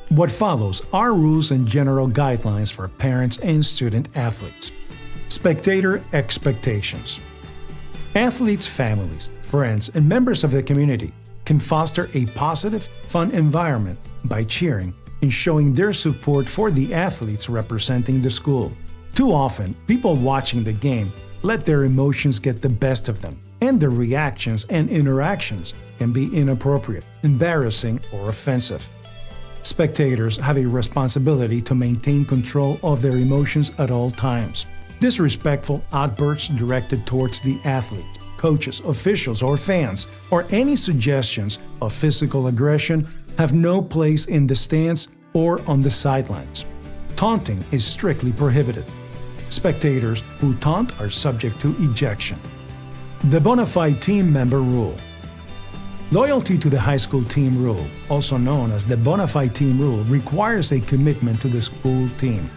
What follows are rules and general guidelines for parents and student athletes. Spectator expectations. Athletes' families, friends, and members of the community can foster a positive, fun environment by cheering and showing their support for the athletes representing the school. Too often, people watching the game let their emotions get the best of them, and their reactions and interactions can be inappropriate, embarrassing, or offensive. Spectators have a responsibility to maintain control of their emotions at all times. Disrespectful outbursts directed towards the athletes, coaches, officials, or fans, or any suggestions of physical aggression have no place in the stands or on the sidelines. Taunting is strictly prohibited. Spectators who taunt are subject to ejection. The bona fide team member rule. Loyalty to the high school team rule, also known as the bona fide team rule, requires a commitment to the school team.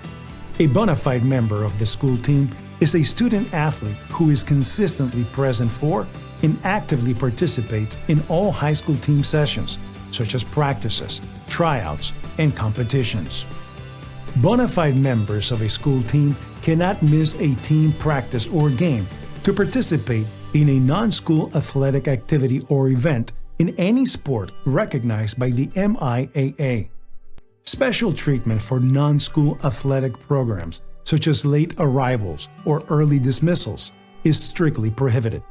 A bona fide member of the school team is a student athlete who is consistently present for and actively participates in all high school team sessions, such as practices, tryouts, and competitions. Bona fide members of a school team cannot miss a team practice or game to participate in a non-school athletic activity or event in any sport recognized by the MIAA. Special treatment for non-school athletic programs, such as late arrivals or early dismissals, is strictly prohibited.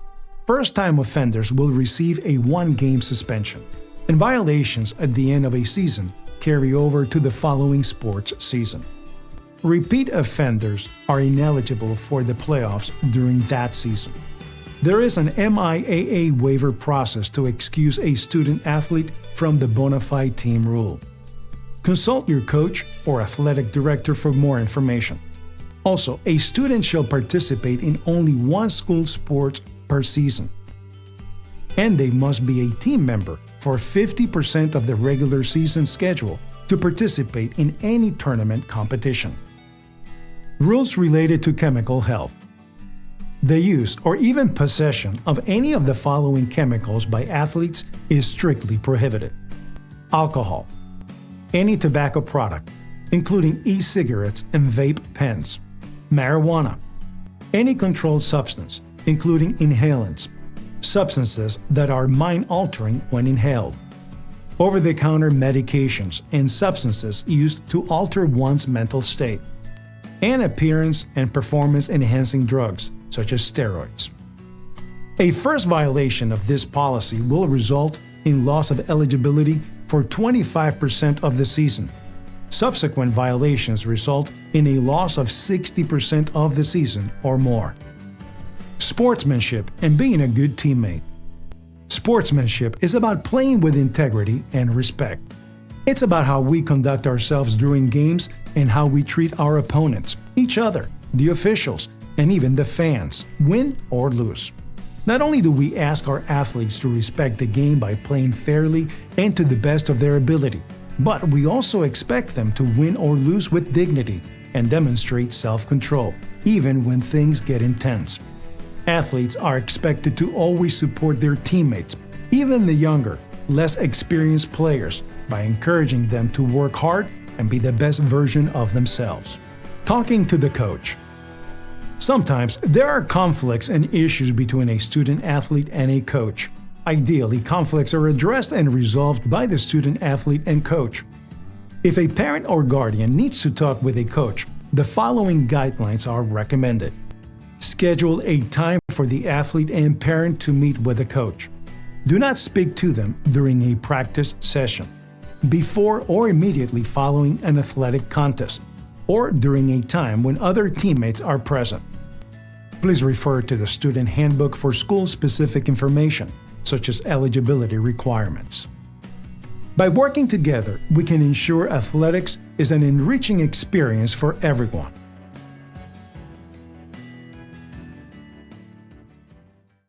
First-time offenders will receive a one-game suspension, and violations at the end of a season carry over to the following sports season. Repeat offenders are ineligible for the playoffs during that season. There is an MIAA waiver process to excuse a student athlete from the bona fide team rule. Consult your coach or athletic director for more information. Also, a student shall participate in only one school sport per season, and they must be a team member for 50% of the regular season schedule to participate in any tournament competition. Rules related to chemical health. The use or even possession of any of the following chemicals by athletes is strictly prohibited. Alcohol, any tobacco product, including e-cigarettes and vape pens. Marijuana, any controlled substance, including inhalants, substances that are mind-altering when inhaled. Over-the-counter medications and substances used to alter one's mental state. And appearance and performance-enhancing drugs, such as steroids. A first violation of this policy will result in loss of eligibility for 25% of the season. Subsequent violations result in a loss of 60% of the season or more. Sportsmanship and being a good teammate. Sportsmanship is about playing with integrity and respect. It's about how we conduct ourselves during games and how we treat our opponents, each other, the officials, and even the fans, win or lose. Not only do we ask our athletes to respect the game by playing fairly and to the best of their ability, but we also expect them to win or lose with dignity and demonstrate self-control, even when things get intense. Athletes are expected to always support their teammates, even the younger, less experienced players, by encouraging them to work hard and be the best version of themselves. Talking to the coach. Sometimes there are conflicts and issues between a student athlete and a coach. Ideally, conflicts are addressed and resolved by the student athlete and coach. If a parent or guardian needs to talk with a coach, the following guidelines are recommended. Schedule a time for the athlete and parent to meet with the coach. Do not speak to them during a practice session, before or immediately following an athletic contest, or during a time when other teammates are present. Please refer to the student handbook for school-specific information, such as eligibility requirements. By working together, we can ensure athletics is an enriching experience for everyone.